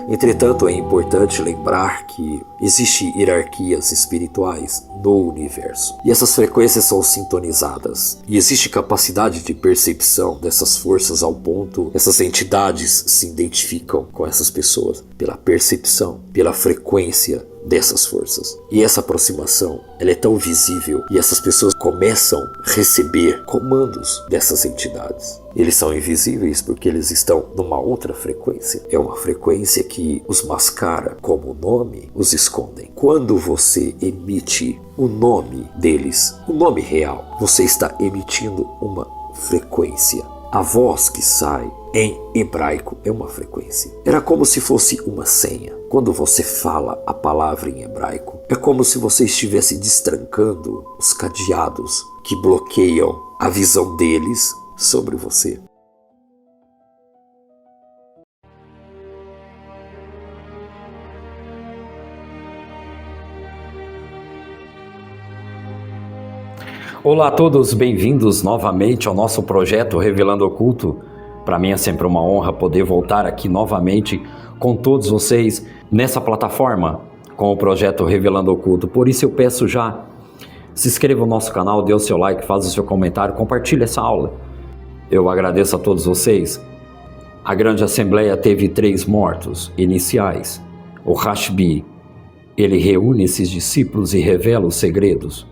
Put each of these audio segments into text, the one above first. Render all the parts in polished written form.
Entretanto, é importante lembrar que existem hierarquias espirituais no universo e essas frequências são sintonizadas e existe capacidade de percepção dessas forças ao ponto essas entidades se identificam com essas pessoas pela percepção, pela frequência dessas forças. E essa aproximação, ela é tão visível e essas pessoas começam a receber comandos dessas entidades. Eles são invisíveis porque eles estão numa outra frequência. É uma frequência que os mascara, como o nome os escondem. Quando você emite o nome deles, o nome real, você está emitindo uma frequência. A voz que sai em hebraico é uma frequência. Era como se fosse uma senha. Quando você fala a palavra em hebraico, é como se você estivesse destrancando os cadeados que bloqueiam a visão deles sobre você. Olá a todos, bem-vindos novamente ao nosso projeto Revelando Oculto. Para mim é sempre uma honra poder voltar aqui novamente com todos vocês nessa plataforma com o projeto Revelando Oculto. Por isso eu peço já, se inscreva no nosso canal, dê o seu like, faça o seu comentário, compartilhe essa aula. Eu agradeço a todos vocês. A grande assembleia teve 3 mortos iniciais. O Rashbi, ele reúne esses discípulos e revela os segredos,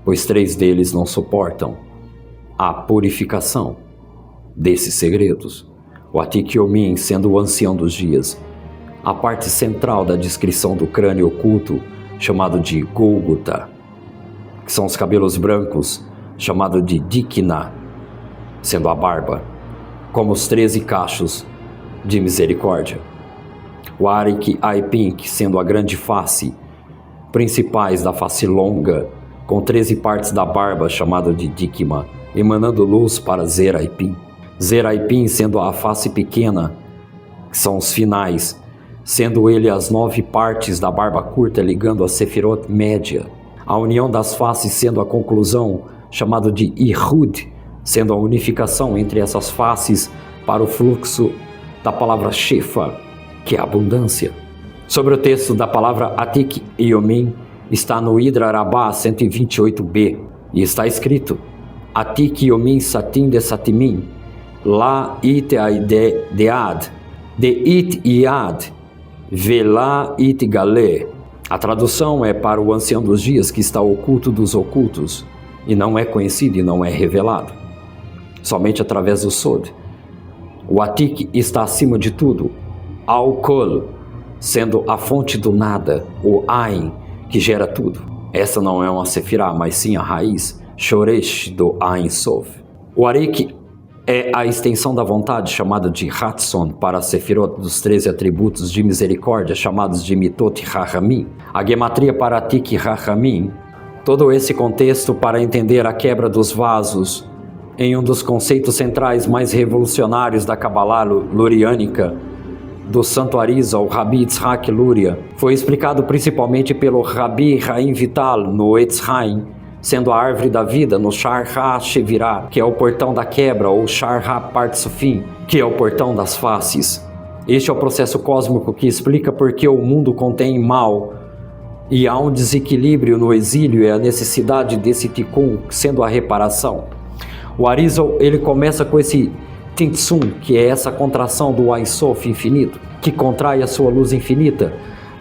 pois 3 deles não suportam a purificação desses segredos. O Atik Yomin, sendo o ancião dos dias, a parte central da descrição do crânio oculto, chamado de Gólgota, que são os cabelos brancos, chamado de Dikna, sendo a barba, como os 13 cachos de misericórdia. O Arik Aipink, sendo a grande face, principais da face longa, com 13 partes da barba, chamado de Dikma, emanando luz para Zeraipin. Zeraipin sendo a face pequena, que são os finais, sendo ele as 9 partes da barba curta ligando a Sefirot média. A união das faces sendo a conclusão, chamado de Ihud, sendo a unificação entre essas faces para o fluxo da palavra Shefa, que é abundância. Sobre o texto da palavra Atik Yomin, está no Hidra Rabbah 128b, e está escrito: Atik Yomin Satin de Satimin, La it dead, de it iad, Velá it galé. A tradução é para o ancião dos dias que está oculto dos ocultos, e não é conhecido e não é revelado, somente através do Sod. O Atik está acima de tudo, Al-Kol, sendo a fonte do nada, o Ain, que gera tudo. Essa não é uma Sefirah, mas sim a raiz, Shoresh do Ain Sof. O Arik é a extensão da vontade, chamada de Ratson, para a Sefirot dos 13 atributos de misericórdia, chamados de Mitot Rahamim. A gematria para Atik Rahamim. Todo esse contexto para entender a quebra dos vasos em um dos conceitos centrais mais revolucionários da Kabbalah luriânica, do Santo Arizal, o Rabi Yitzhak Luria, foi explicado principalmente pelo Rabi Haim Vital no Etz Haim, sendo a árvore da vida no Shar HaShevirah, que é o portão da quebra, ou Shar HaPartsufim, que é o portão das faces. Este é o processo cósmico que explica por que o mundo contém mal e há um desequilíbrio no exílio e a necessidade desse tikkun, sendo a reparação. O Arizal, ele começa com esse Tintsum, que é essa contração do Ein Sof infinito, que contrai a sua luz infinita,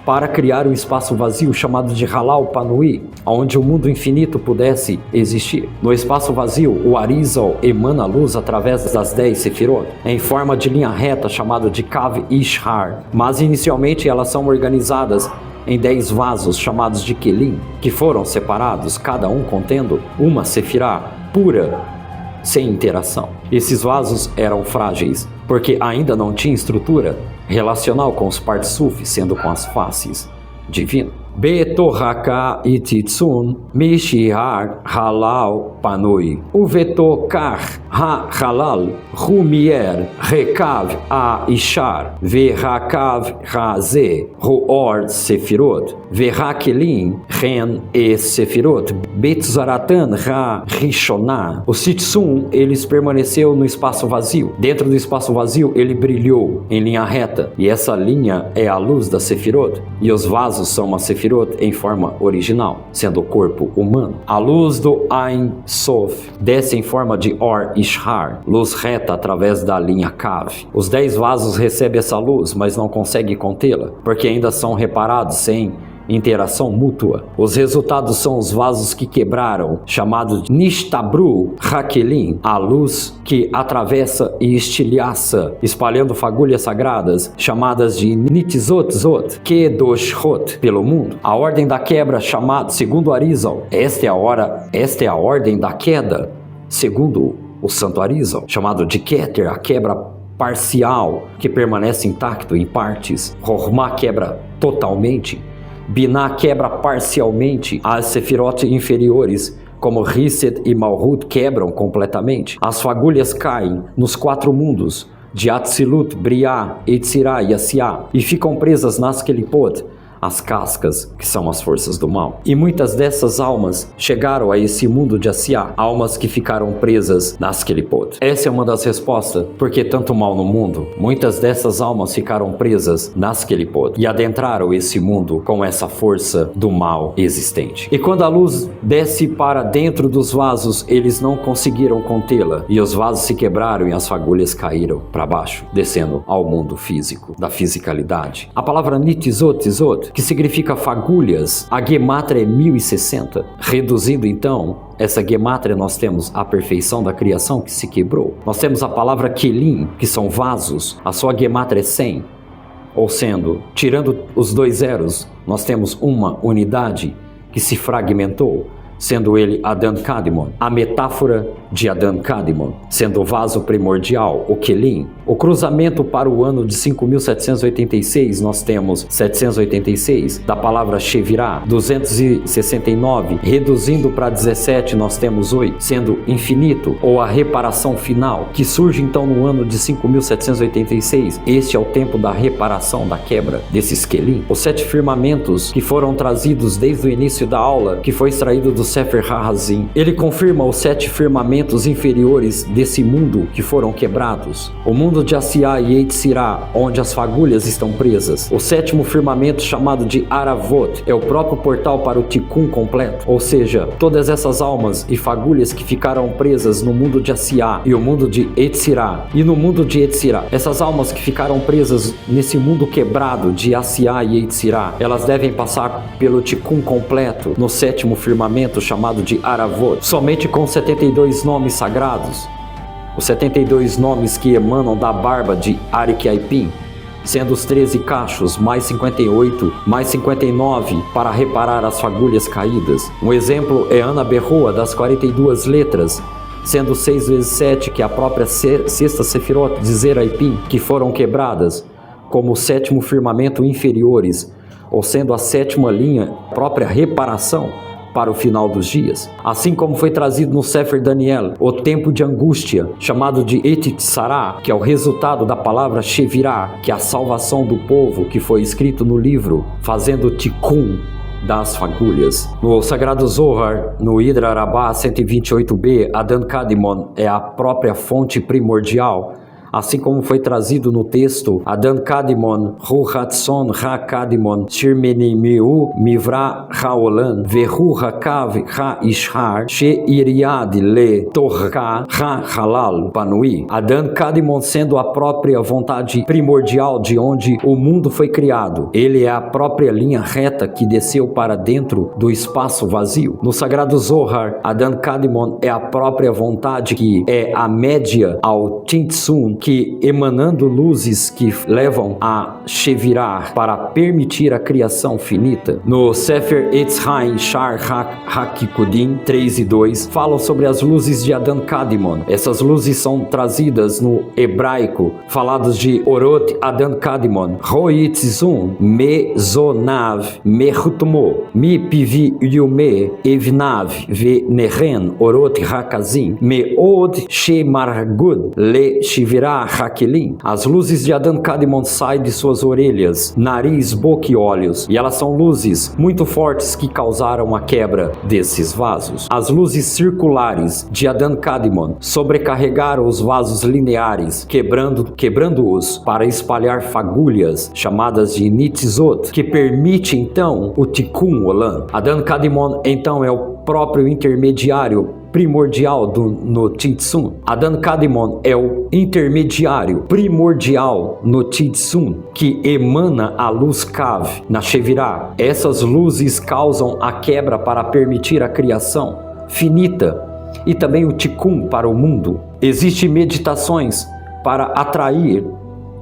para criar um espaço vazio chamado de Halal Panui, onde o mundo infinito pudesse existir. No espaço vazio, o Arizal emana luz através das 10 Sefirot, em forma de linha reta chamada de Kav Ishar, mas inicialmente elas são organizadas em 10 vasos chamados de Kelim, que foram separados, cada um contendo uma Sefirah pura, sem interação. Esses vasos eram frágeis, porque ainda não tinha estrutura relacional com os Partsuf, sendo com as faces divino. Betoraka ititsun mishihar halal panui. O vetokar Ha-Halal, Rumier, Rekav, A-Ishar, Ve-Rakav, Ra-Ze, Ro-Or, Sefirot, Ve-Rakelim, Ren e Sefirot, Bet-Zaratan, Ra-Rishoná. O Sitsum, eles permaneceu no espaço vazio. Dentro do espaço vazio, ele brilhou em linha reta. E essa linha é a luz da Sefirot. E os vasos são uma Sefirot em forma original, sendo o corpo humano. A luz do Ein Sof desce em forma de Or Ishar, luz reta através da linha Kav. Os 10 vasos recebem essa luz, mas não conseguem contê-la, porque ainda são reparados sem interação mútua. Os resultados são os vasos que quebraram, chamados de Nishtabru Hakelim, a luz que atravessa e estilhaça, espalhando fagulhas sagradas, chamadas de Nitzotzot, Kedoshot, pelo mundo. A ordem da quebra, chamada, segundo Arizal, esta é a ordem da queda, segundo o Santo Arizal, chamado de Keter, a quebra parcial, que permanece intacto em partes. Rohma quebra totalmente. Binah quebra parcialmente. As Sefirot inferiores, como Risset e Malhut, quebram completamente. As fagulhas caem nos 4 mundos, de Atzilut, Briah, Etzirah e Asiá, e ficam presas nas Kelipot, as cascas, que são as forças do mal. E muitas dessas almas chegaram a esse mundo de Asiá, almas que ficaram presas nas Kelipot. Essa é uma das respostas, porque tanto mal no mundo. Muitas dessas almas ficaram presas nas Kelipot e adentraram esse mundo com essa força do mal existente. E quando a luz desce para dentro dos vasos, eles não conseguiram contê-la, e os vasos se quebraram e as fagulhas caíram para baixo, descendo ao mundo físico, da fisicalidade. A palavra Nitzot, que significa fagulhas, a gemátria é 1060. Reduzindo então essa gemátria, nós temos a perfeição da criação que se quebrou. Nós temos a palavra kelim, que são vasos, a sua gemátria é 100. Ou sendo, tirando os 2 zeros, nós temos uma unidade que se fragmentou, sendo ele Adan Kadmon, a metáfora de Adan Kadmon, sendo o vaso primordial, o Kelim. O cruzamento para o ano de 5.786, nós temos 786, da palavra Shevirá, 269, reduzindo para 17, nós temos 8, sendo infinito, ou a reparação final, que surge então no ano de 5.786. Este é o tempo da reparação, da quebra desses Kelim. Os 7 firmamentos que foram trazidos desde o início da aula, que foi extraído do Sefer HaHazim, ele confirma os 7 firmamentos inferiores desse mundo que foram quebrados. O mundo de Asiá e Eitzirá, onde as fagulhas estão presas. O 7º firmamento, chamado de Aravot, é o próprio portal para o Tikkun completo. Ou seja, todas essas almas e fagulhas que ficaram presas no mundo de Asiá e o mundo de Eitzirá. E no mundo de Eitzirá, essas almas que ficaram presas nesse mundo quebrado de Asiá e Eitzirá, elas devem passar pelo Tikkun completo no 7º firmamento, chamado de Aravot, somente com 72 nomes sagrados. Os 72 nomes que emanam da barba de Arik Aipim, sendo os 13 cachos, mais 58, mais 59 para reparar as fagulhas caídas. Um exemplo é Ana Berroa, das 42 letras, sendo 6 vezes 7, que é a própria sexta Sefirot de Zeraipim, que foram quebradas, como o 7º firmamento inferiores, ou sendo a 7ª linha, a própria reparação para o final dos dias. Assim como foi trazido no Sefer Daniel, o tempo de angústia, chamado de Etitzará, que é o resultado da palavra Shevirá, que é a salvação do povo, que foi escrito no livro, fazendo Tikkun das fagulhas. No Sagrado Zohar, no Hidra Rabbah 128b, Adan Kadmon é a própria fonte primordial, assim como foi trazido no texto Adan Kadmon, Hu Hatson Ha Kadmon, Shirmenimiu Mivra Haolan, Vehu Hakav Ha Ishar, She Iriad Le Torka Ha Halal Panui. Adan Kadmon sendo a própria vontade primordial de onde o mundo foi criado. Ele é a própria linha reta que desceu para dentro do espaço vazio. No Sagrado Zohar, Adan Kadmon é a própria vontade que é a média ao Tintsun, que emanando luzes que levam a Shevirah para permitir a criação finita. No Sefer Etz Haim Shar HaKikudim 3 e 2 falam sobre as luzes de Adan Kadmon. Essas luzes são trazidas no hebraico, falados de Orot Adan Kadmon, Roitzun, Mezonav, Mechutmo, Mi Pivi Yume, Evnav, Ve Neren, Orot Hakazim, Meod Shemargud, Le Shivirah Hakelim. As luzes de Adan Kadmon saem de suas orelhas, nariz, boca e olhos, e elas são luzes muito fortes que causaram a quebra desses vasos. As luzes circulares de Adan Kadmon sobrecarregaram os vasos lineares, quebrando-os para espalhar fagulhas, chamadas de Nitzot, que permite então o Tikkun Olam. Adan Kadmon então é o próprio intermediário primordial no Tzimtzum. Adan Kadmon é o intermediário primordial no Tzimtzum, que emana a luz Kav na Shevirah. Essas luzes causam a quebra para permitir a criação finita e também o Tikkun para o mundo. Existem meditações para atrair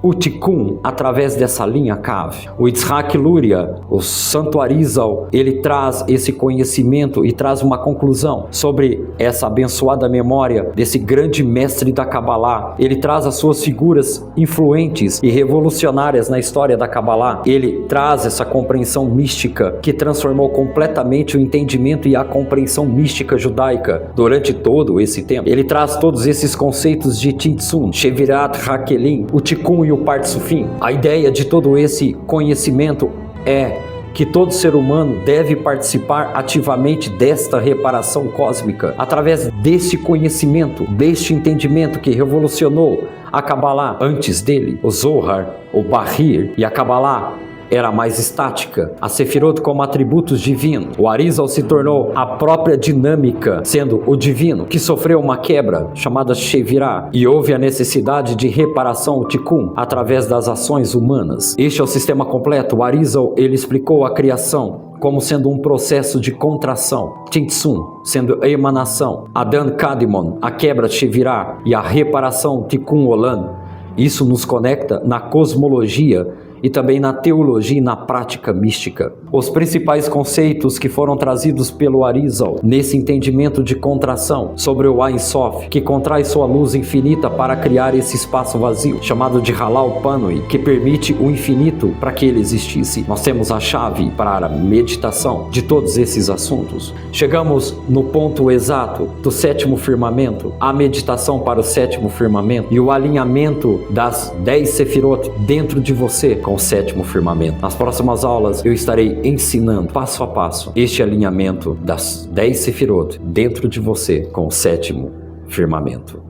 o Tikkun através dessa linha Kav. O Yitzhak Luria, o Santo Arizal, ele traz esse conhecimento e traz uma conclusão sobre essa abençoada memória desse grande mestre da Kabbalah. Ele traz as suas figuras influentes e revolucionárias na história da Kabbalah. Ele traz essa compreensão mística que transformou completamente o entendimento e a compreensão mística judaica durante todo esse tempo. Ele traz todos esses conceitos de Tzimtzum, Shevirat Hakelim, o Tikkun e o Partsufim. A ideia de todo esse conhecimento é que todo ser humano deve participar ativamente desta reparação cósmica, através desse conhecimento, deste entendimento que revolucionou a Kabbalah antes dele. O Zohar, o Bahir e a Kabbalah era mais estática, a Sefirot como atributos divinos. O Arizal se tornou a própria dinâmica, sendo o divino, que sofreu uma quebra, chamada Shevirah, e houve a necessidade de reparação, o Tikkun, através das ações humanas. Este é o sistema completo. O Arizal, ele explicou a criação como sendo um processo de contração, Tzimtzum sendo a emanação, Adan Kadmon, a quebra de Shevirah, e a reparação, Tikkun Olam. Isso nos conecta na cosmologia e também na teologia e na prática mística. Os principais conceitos que foram trazidos pelo Arizal nesse entendimento de contração sobre o Ein Sof, que contrai sua luz infinita para criar esse espaço vazio, chamado de Halal Panui, que permite o infinito para que ele existisse. Nós temos a chave para a meditação de todos esses assuntos. Chegamos no ponto exato do sétimo firmamento, a meditação para o sétimo firmamento e o alinhamento das 10 Sefirot dentro de você com o sétimo firmamento. Nas próximas aulas eu estarei ensinando passo a passo este alinhamento das 10 Sefirot dentro de você com o sétimo firmamento,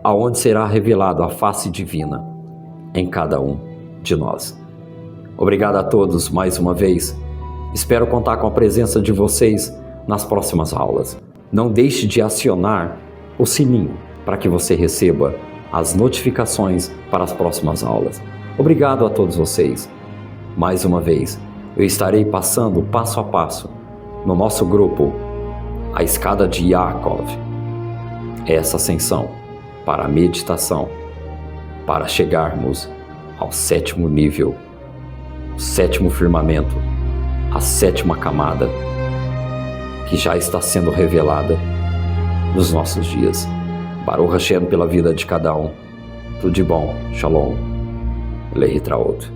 aonde será revelado a face divina em cada um de nós. Obrigado a todos mais uma vez. Espero contar com a presença de vocês nas próximas aulas. Não deixe de acionar o sininho para que você receba as notificações para as próximas aulas. Obrigado a todos vocês. Mais uma vez, eu estarei passando passo a passo no nosso grupo a escada de Yaakov. Essa ascensão para a meditação, para chegarmos ao sétimo nível, o sétimo firmamento, a sétima camada, que já está sendo revelada nos nossos dias. Baruch Hashem pela vida de cada um. Tudo de bom. Shalom. Lehitraot.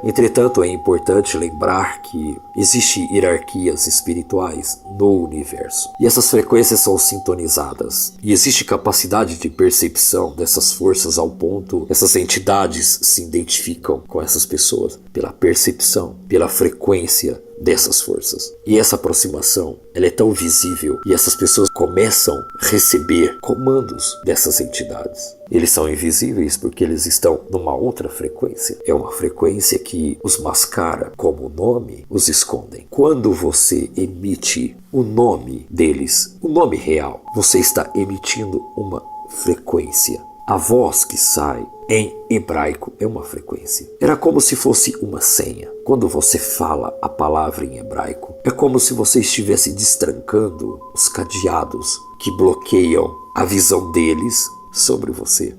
Entretanto, é importante lembrar que existem hierarquias espirituais no universo e essas frequências são sintonizadas e existe capacidade de percepção dessas forças ao ponto essas entidades se identificam com essas pessoas pela percepção, pela frequência dessas forças. E essa aproximação, ela é tão visível e essas pessoas começam a receber comandos dessas entidades. Eles são invisíveis porque eles estão numa outra frequência. É uma frequência que os mascara, como o nome os escondem. Quando você emite o nome deles, o nome real, você está emitindo uma frequência. A voz que sai em hebraico é uma frequência. Era como se fosse uma senha. Quando você fala a palavra em hebraico, é como se você estivesse destrancando os cadeados que bloqueiam a visão deles sobre você.